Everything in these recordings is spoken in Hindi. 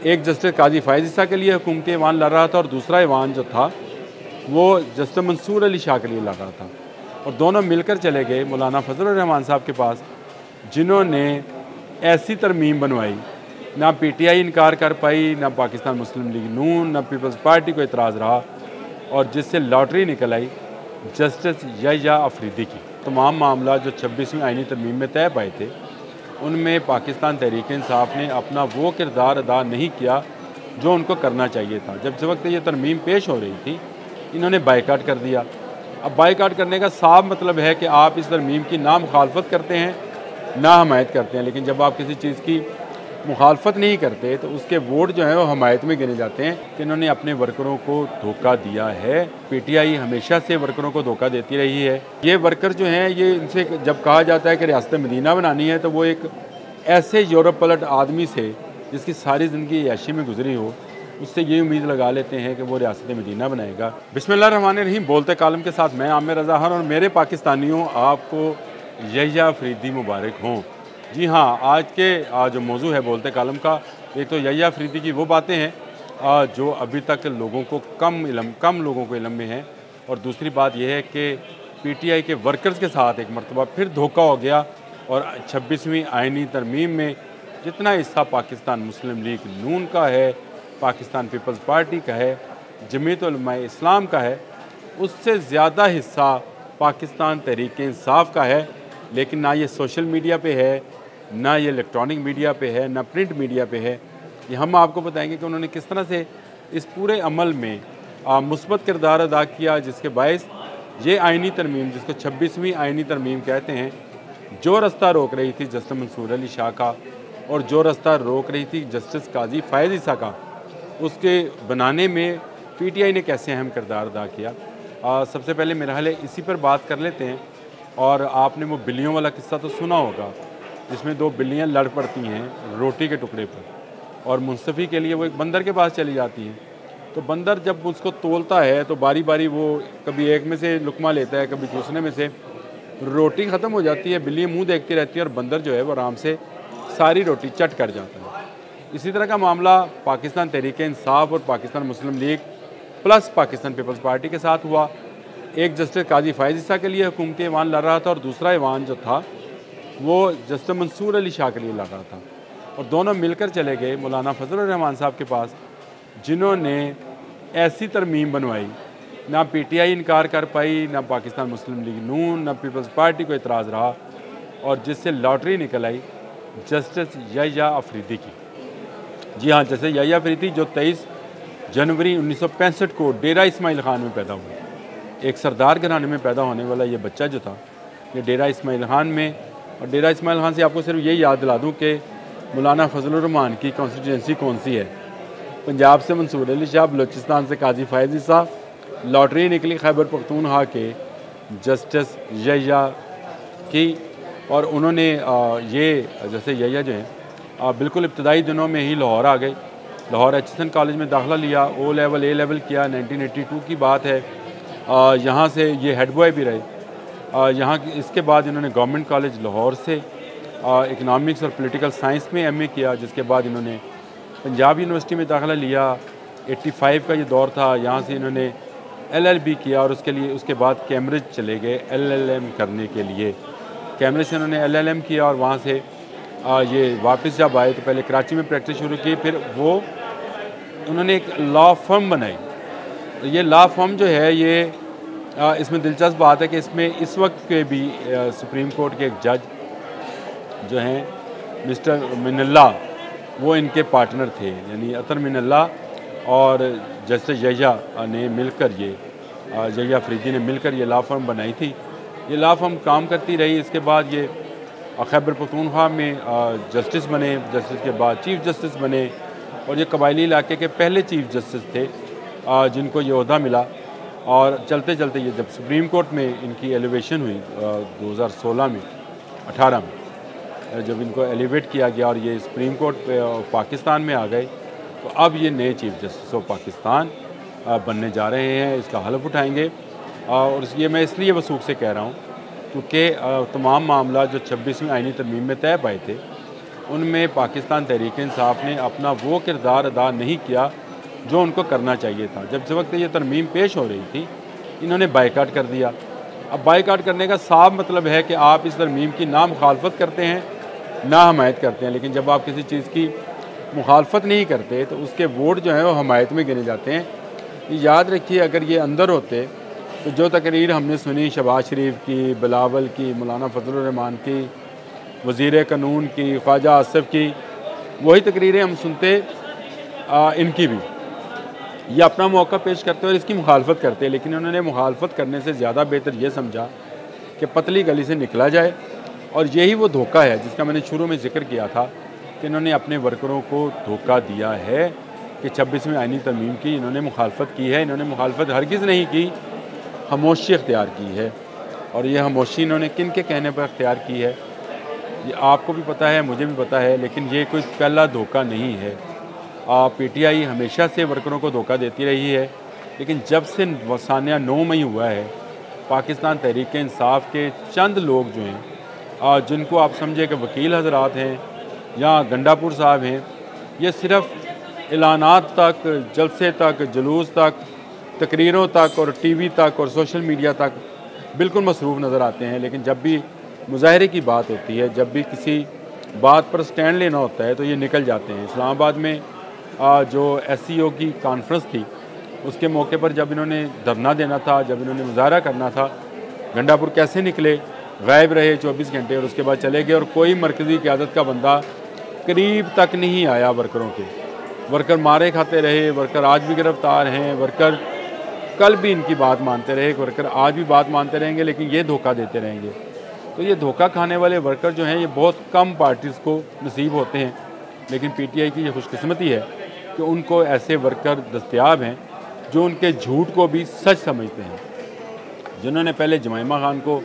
एक जस्टिस काजी फ़ायज़ ईसा के लिए हुकूमती ईवान लड़ रहा था और दूसरा ईवान जो था वो जस्टिस मंसूर अली शाह के लिए लड़ रहा था। और दोनों मिलकर चले गए मौलाना फजलुर रहमान साहब के पास, जिन्होंने ऐसी तरमीम बनवाई, ना PTI इनकार कर पाई, ना पाकिस्तान मुस्लिम लीग नून, ना पीपल्स पार्टी को इतराज़ रहा, और जिससे लॉटरी निकल आई जस्टिस यहया अफरीदी की। तमाम मामला जो 26वीं आइनी तरमीम में तय पाए थे, उनमें पाकिस्तान तहरीक इंसाफ ने अपना वो किरदार अदा नहीं किया जो उनको करना चाहिए था। जब जिस वक्त ये तरमीम पेश हो रही थी, इन्होंने बाइकाट कर दिया। अब बाइकाट करने का साफ मतलब है कि आप इस तरमीम की ना मुखालफत करते हैं, ना हमायत करते हैं। लेकिन जब आप किसी चीज़ की मुखालफत नहीं करते तो उसके वोट जो हैं वो हमायत में गिने जाते हैं कि इन्होंने अपने वर्करों को धोखा दिया है। PTI हमेशा से वर्करों को धोखा देती रही है। ये वर्कर जो हैं, ये इनसे जब कहा जाता है कि रियासत मदीना बनानी है, तो वो एक ऐसे यूरोप पलट आदमी से जिसकी सारी ज़िंदगी ऐशी में गुजरी हो, उससे ये उम्मीद लगा लेते हैं कि वो रियासत मदीना बनाएगा। बिस्मिल्लाहिर्रहमानिर्रहीम। बोलते कालम के साथ मैं आमिर रज़ा खान, और मेरे पाकिस्तानियों, आपको यहया अफरीदी मुबारक हों। जी हाँ, आज के जो मौजू है बोलते कालम का, एक तो यहया अफरीदी की वो बातें हैं जो अभी तक लोगों को कम लोगों को इल्म में है, और दूसरी बात यह है कि PTI के वर्कर्स के साथ एक मरतबा फिर धोखा हो गया, और 26वीं आइनी तरमीम में जितना हिस्सा पाकिस्तान मुस्लिम लीग नून का है, पाकिस्तान पीपल्स पार्टी का है, जमीयत उलमा इस्लाम का है, उससे ज़्यादा हिस्सा पाकिस्तान तहरीक इंसाफ का है। लेकिन ना ये सोशल मीडिया पे है, ना ये इलेक्ट्रॉनिक मीडिया पे है, ना प्रिंट मीडिया पे है। ये हम आपको बताएंगे कि उन्होंने किस तरह से इस पूरे अमल में मुस्बत किरदार अदा किया, जिसके बायस ये आइनी तरमीम, जिसको 26वीं आइनी तरमीम कहते हैं, जो रास्ता रोक रही थी जस्टिस मंसूर अली शाह का, और जो रास्ता रोक रही थी जस्टिस काजी फ़ायज़ ईसा का, उसके बनाने में PTI ने कैसे अहम किरदार अदा किया। सबसे पहले मेरा ख्याल है इसी पर बात कर लेते हैं। और आपने वो बिल्लियों वाला किस्सा तो सुना होगा, जिसमें दो बिल्लियाँ लड़ पड़ती हैं रोटी के टुकड़े पर, और मुंसफ़ी के लिए वो एक बंदर के पास चली जाती हैं। तो बंदर जब उसको तोलता है तो बारी बारी वो कभी एक में से लुकमा लेता है, कभी दूसरे में से। रोटी ख़त्म हो जाती है, बिल्ली मुँह देखती रहती है, और बंदर जो है वो आराम से सारी रोटी चट कर जाता है। इसी तरह का मामला पाकिस्तान तहरीक इंसाफ और पाकिस्तान मुस्लिम लीग प्लस पाकिस्तान पीपल्स पार्टी के साथ हुआ। एक जस्टिस काजी फ़ायज़ ईसा के लिए हुकूमती ईवान लड़ रहा था, और दूसरा ईवान जो था वो जस्टिस मंसूर अली शाह के लिए लड़ रहा था। और दोनों मिलकर चले गए मौलाना फजलुर रहमान साहब के पास, जिन्होंने ऐसी तरमीम बनवाई, ना PTI इनकार कर पाई, ना पाकिस्तान मुस्लिम लीग नून, ना पीपल्स पार्टी को इतराज़ रहा, और जिससे लॉटरी निकल आई जस्टिस यहया अफरीदी की। जी हाँ, जैसे यहया अफरीदी जो 23 जनवरी 1965 को डेरा इस्माइल खान में पैदा हुआ। एक सरदार घराने में पैदा होने वाला ये बच्चा जो था, ये डेरा इस्माइल खान में, और डेरा इस्माइल खान से आपको सिर्फ यही याद दिला दूँ कि मौलाना फजलुर रहमान की कॉन्स्टिट्यूंसी कौन सी है। पंजाब से मंसूर अली शाह, बलूचिस्तान से काजी फ़ायज़ ईसा, लॉटरी निकली खैबर पख्तूनख्वा के जस्टिस यहया की। और उन्होंने ये जैसे यहया जो है बिल्कुल इब्तदाई दिनों में ही लाहौर आ गए। लाहौर HSN कॉलेज में दाखिला लिया, O लेवल A लेवल किया। 1982 की बात है। यहाँ से ये हेड बॉय भी रहे। यहाँ इसके बाद इन्होंने गवर्नमेंट कॉलेज लाहौर से इकनॉमिक्स और पॉलिटिकल साइंस में MA किया, जिसके बाद इन्होंने पंजाब यूनिवर्सिटी में दाखिला लिया। 85 का ये दौर था। यहाँ से इन्होंने LLB किया, और उसके बाद कैम्ब्रिज चले गए LLM करने के लिए। कैम्ब्रिज से इन्होंने LLM किया, और वहाँ से ये वापस जब आए तो पहले कराची में प्रैक्टिस शुरू की, फिर वो उन्होंने एक लॉ फर्म बनाई। तो ये लॉ फर्म जो है, ये इसमें दिलचस्प बात है कि इसमें इस वक्त के भी सुप्रीम कोर्ट के एक जज जो हैं मिस्टर मिनल्ला, वो इनके पार्टनर थे। यानी अतर मिनल्ला और जस्टिस यहया ने मिलकर यहया अफरीदी ने मिलकर ये लॉ फर्म बनाई थी। ये लॉ फर्म काम करती रही। इसके बाद ये खैबर पख्तूनख्वा में जस्टिस बने, जस्टिस के बाद चीफ़ जस्टिस बने, और ये कबायली इलाके के पहले चीफ़ जस्टिस थे जिनको ये ओहदा मिला। और चलते चलते ये जब सुप्रीम कोर्ट में इनकी एलिवेशन हुई 2016 में 18 में, जब इनको एलिवेट किया गया और ये सुप्रीम कोर्ट पाकिस्तान में आ गए, तो अब ये नए चीफ़ जस्टिस ऑफ पाकिस्तान बनने जा रहे हैं। इसका हलफ उठाएंगे। और ये मैं इसलिए वसूख से कह रहा हूँ क्योंकि तमाम मामला जो 26वीं आइनी तरमीम में तय पाए थे, उनमें पाकिस्तान तहरीक इंसाफ ने अपना वो किरदार अदा नहीं किया जो उनको करना चाहिए था। जब जिस वक्त ये तरमीम पेश हो रही थी, इन्होंने बाइकाट कर दिया। अब बाइकाट करने का साफ मतलब है कि आप इस तरमीम की ना मुखालफत करते हैं ना हमायत करते हैं, लेकिन जब आप किसी चीज़ की मुखालफत नहीं करते तो उसके वोट जो हैं वो हमायत में गिने जाते हैं। ये याद रखिए, अगर ये अंदर होते तो जो तकरीर हमने सुनी शहबाज शरीफ की, बिलावल की, मौलाना फजलुर रहमान की, वज़ीर कानून की, ख्वाजा आसिफ की, वही तकरीरें हम सुनते इनकी भी। ये अपना मौका पेश करते और इसकी मुखालफत करते, लेकिन उन्होंने मुखालफत करने से ज़्यादा बेहतर ये समझा कि पतली गली से निकला जाए। और यही वो धोखा है जिसका मैंने शुरू में जिक्र किया था कि इन्होंने अपने वर्करों को धोखा दिया है कि 26वीं आईनी तरमीम की इन्होंने मुखालफत की है। इन्होंने मुखालफत हरगिज़ नहीं की, खामोशी अख्तियार की है। और ये खामोशी इन्होंने किन के कहने पर अख्तियार की है ये आपको भी पता है, मुझे भी पता है, लेकिन ये कोई पहला धोखा नहीं है। PTI हमेशा से वर्करों को धोखा देती रही है, लेकिन जब से सानिया 9 मई हुआ है, पाकिस्तान तहरीक इंसाफ के चंद लोग जो हैं, जिनको आप समझे कि वकील हजरात हैं या गंडापुर साहब हैं, ये सिर्फ़ ऐलानात तक, जलसे तक, जुलूस तक, तकरीरों तक और TV तक और सोशल मीडिया तक बिल्कुल मसरूफ़ नज़र आते हैं। लेकिन जब भी मुजाहरे की बात होती है, जब भी किसी बात पर स्टैंड लेना होता है तो ये निकल जाते हैं। इस्लामाबाद में जो SCO की कॉन्फ्रेंस थी, उसके मौके पर जब इन्होंने धरना देना था, जब इन्होंने मुजाहरा करना था, गंडापुर कैसे निकले, गायब रहे 24 घंटे और उसके बाद चले गए और कोई मरकज़ी क़यादत का बंदा करीब तक नहीं आया वर्करों के। वर्कर मारे खाते रहे, वर्कर आज भी गिरफ्तार हैं, वर्कर कल भी इनकी बात मानते रहे, वर्कर आज भी बात मानते रहेंगे, लेकिन ये धोखा देते रहेंगे। तो ये धोखा खाने वाले वर्कर जो हैं ये बहुत कम पार्टीज़ को नसीब होते हैं, लेकिन PTI की ये खुशकिस्मती है कि उनको ऐसे वर्कर दस्तयाब हैं जो उनके झूठ को भी सच समझते हैं। जिन्होंने पहले जमाइमा खान को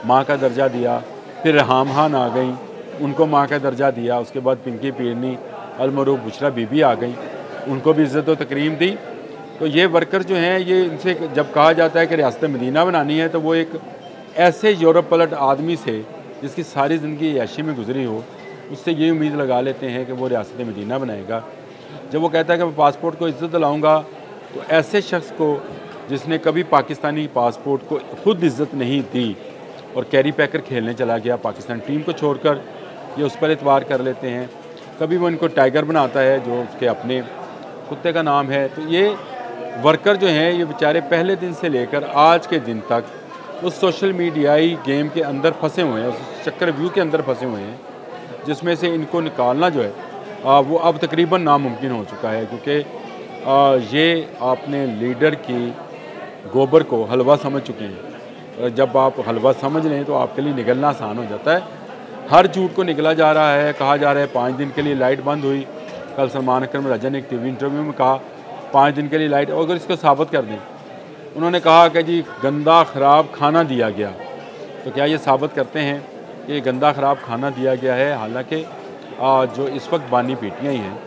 माँ का दर्जा दिया, फिर रहाम खान आ गई, उनको माँ का दर्जा दिया, उसके बाद पिंकी पीरनी, अलमरूफ बुशरा बीबी आ गई, उनको भी इज़्ज़त व तकरीम दी। तो ये वर्कर जो हैं, ये इनसे जब कहा जाता है कि रियासत मदीना बनानी है, तो वो एक ऐसे यूरोप पलट आदमी से जिसकी सारी ज़िंदगी ऐशी में गुजरी हो, उससे ये उम्मीद लगा लेते हैं कि वो रियासत मदीना बनाएगा। जब वो कहता है कि मैं पासपोर्ट को इज़्ज़त दिलाऊँगा, तो ऐसे शख्स को जिसने कभी पाकिस्तानी पासपोर्ट को खुद इज़्ज़त नहीं दी और कैरी पैकर खेलने चला गया पाकिस्तान टीम को छोड़कर, ये उस पर एतबार कर लेते हैं। कभी वो इनको टाइगर बनाता है जो उसके अपने कुत्ते का नाम है। तो ये वर्कर जो हैं, ये बेचारे पहले दिन से लेकर आज के दिन तक उस सोशल मीडियाई गेम के अंदर फंसे हुए हैं, उस चक्रव्यूह के अंदर फंसे हुए हैं, जिसमें से इनको निकालना जो है वो अब तकरीबन नामुमकिन हो चुका है। क्योंकि ये अपने लीडर की गोबर को हलवा समझ चुके हैं। जब आप हलवा समझ लें तो आपके लिए निगलना आसान हो जाता है। हर झूठ को निगला जा रहा है। कहा जा रहा है 5 दिन के लिए लाइट बंद हुई। कल सलमान अकरम राजा ने एक TV इंटरव्यू में कहा 5 दिन के लिए लाइट, अगर इसको साबित कर दें, उन्होंने कहा कि जी गंदा ख़राब खाना दिया गया, तो क्या ये साबित करते हैं कि गंदा ख़राब खाना दिया गया है? हालांकि जो इस वक्त बानी PTI हैं,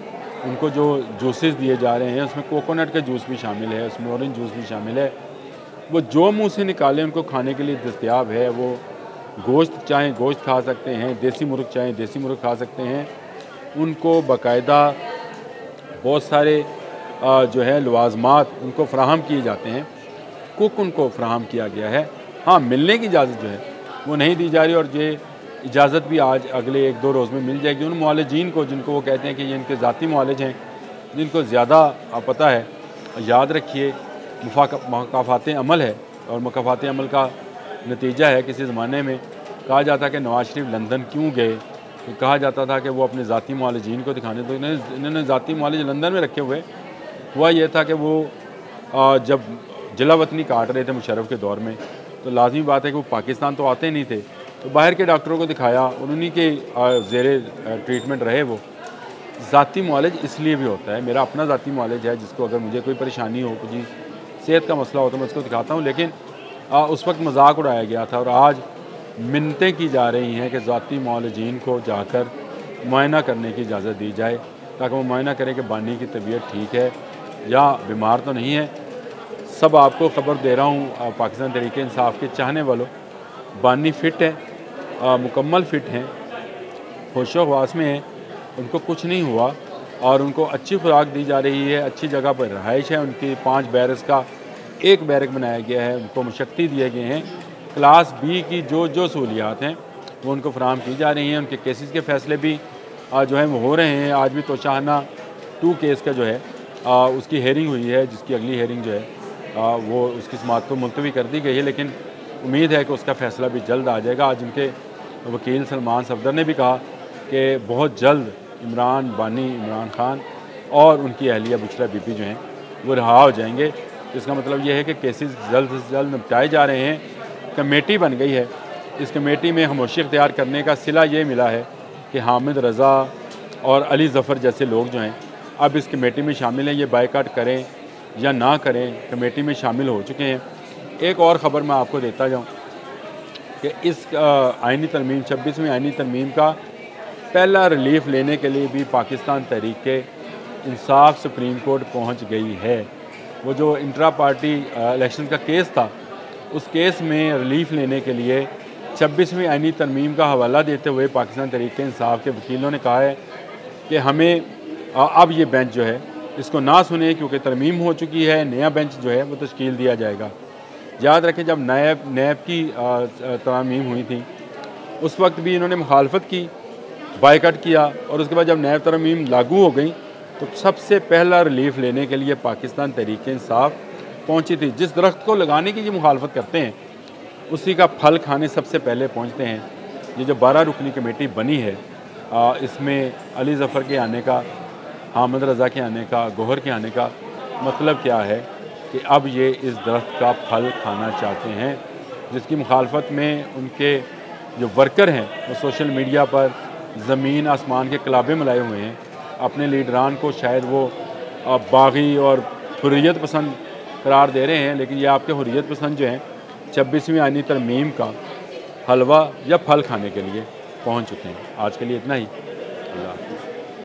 उनको जो जूसेस दिए जा रहे हैं उसमें कोकोनट का जूस भी शामिल है, उसमें ऑरेंज जूस भी शामिल है। वो जो मुंह से निकालें उनको खाने के लिए दस्तयाब है। वो गोश्त चाहें गोश्त खा सकते हैं, देसी मुर्ग चाहें देसी मुर्ग खा सकते हैं। उनको बाकायदा बहुत सारे जो है लवाजमात उनको फ़राहम किए जाते हैं, कुक उनको फ़राहम किया गया है। हाँ, मिलने की इजाज़त जो है वो नहीं दी जा रही, और ये इजाज़त भी आज अगले 1-2 रोज़ में मिल जाएगी। उन मुआलिजीन को जिनको वो कहते हैं कि ये इनके ज़ाती मुआलिज हैं, जिनको ज़्यादा पता है, याद रखिए मुकाफ़ात अमल है, और मुकाफ़ात अमल का नतीजा है किसी ज़माने में कहा जाता कि नवाज़ शरीफ लंदन क्यों गए, तो कहा जाता था कि वो अपने ज़ाती मुआलिजीन को दिखाने। तो इन्होंने ज़ाती मुआलिज लंदन में रखे हुए। हुआ ये था कि वो जब जिला वतनी काट रहे थे मुशर्रफ के दौर में, तो लाजमी बात है कि वो पाकिस्तान तो आते नहीं थे, तो बाहर के डॉक्टरों को दिखाया, उन्हीं के ज़ेरे ट्रीटमेंट रहे। वो ज़ाती मुआलिज इसलिए भी होता है, मेरा अपना ज़ाती मुआलिज है जिसको अगर मुझे कोई परेशानी हो, कुछ सेहत का मसला हो तो मैं उसको दिखाता हूँ, लेकिन उस वक्त मजाक उड़ाया गया था। और आज मिन्नतें की जा रही हैं कि ज़ाती मुआलिजीन को जाकर मुआयना करने की इजाज़त दी जाए, ताकि वो मुआयना करें कि बानी की तबीयत ठीक है या बीमार तो नहीं है। सब आपको ख़बर दे रहा हूँ, पाकिस्तान तहरीक इंसाफ के चाहने वालों, बानी फ़िट है, मुकम्मल फ़िट हैं, होशो हवास में हैं, उनको कुछ नहीं हुआ और उनको अच्छी खुराक दी जा रही है, अच्छी जगह पर रहाइश है उनकी। 5 बैरक्स का एक बैरक बनाया गया है, उनको मशक्ति दिए गए हैं। क्लास बी की जो सहूलियात हैं वो उनको फराहम की जा रही हैं। उनके केसेस के फ़ैसले भी जो है वो हो रहे हैं। आज भी तोशाना 2 केस का जो है उसकी हेयरिंग हुई है, जिसकी अगली हेयरिंग जो है वो उसकी समाअत को मुलतवी कर दी गई है, लेकिन उम्मीद है कि उसका फ़ैसला भी जल्द आ जाएगा। आज उनके वकील सलमान सफदर ने भी कहा कि बहुत जल्द इमरान खान और उनकी अहलिया बुशरा बीबी जो हैं वो रिहा हो जाएंगे। इसका मतलब ये है कि केसेस जल्द से जल्द निपटाए जा रहे हैं। कमेटी बन गई है, इस कमेटी में खामोशी इख्तियार करने का सिला ये मिला है कि हामिद रज़ा और अली ज़फ़र जैसे लोग जो हैं अब इस कमेटी में शामिल हैं। ये बायकाट करें या ना करें, कमेटी में शामिल हो चुके हैं। एक और ख़बर मैं आपको देता जाऊँ कि इस आइनी तरमीम 26वीं आइनी तरमीम का पहला रिलीफ लेने के लिए भी पाकिस्तान तहरीक इंसाफ सुप्रीम कोर्ट पहुंच गई है। वो जो इंट्रा पार्टी इलेक्शन का केस था, उस केस में रिलीफ लेने के लिए 26वीं आइनी तरमीम का हवाला देते हुए पाकिस्तान तहरीक इंसाफ के वकीलों ने कहा है कि हमें अब ये बेंच जो है इसको ना सुने, क्योंकि तरमीम हो चुकी है। नया बेंच जो है वो तश्कील दिया जाएगा। याद रखें, जब नैब की तरमीम हुई थी उस वक्त भी इन्होंने मुखालफत की, बायकट किया, और उसके बाद जब नैब तरमीम लागू हो गई तो सबसे पहला रिलीफ लेने के लिए पाकिस्तान तहरीक इंसाफ पहुंची थी। जिस दरख्त को लगाने की ये मुखालफत करते हैं उसी का फल खाने सबसे पहले पहुंचते हैं। ये जो 12 रुकनी कमेटी बनी है, इसमें अली ज़फ़र के आने का, हामिद रज़ा के आने का, गौहर के आने का मतलब क्या है कि अब ये इस दरख्त का फल खाना चाहते हैं, जिसकी मुखालफत में उनके जो वर्कर हैं वो सोशल मीडिया पर ज़मीन आसमान के कलाबे मिलाए हुए हैं। अपने लीडरान को शायद वो बागी और हुर्रियत पसंद करार दे रहे हैं, लेकिन ये आपके हुर्रियत पसंद जो हैं 26वीं आइनी तरमीम का हलवा या फल खाने के लिए पहुंच चुके हैं। आज के लिए इतना ही। अल्लाह हाफ़िज़।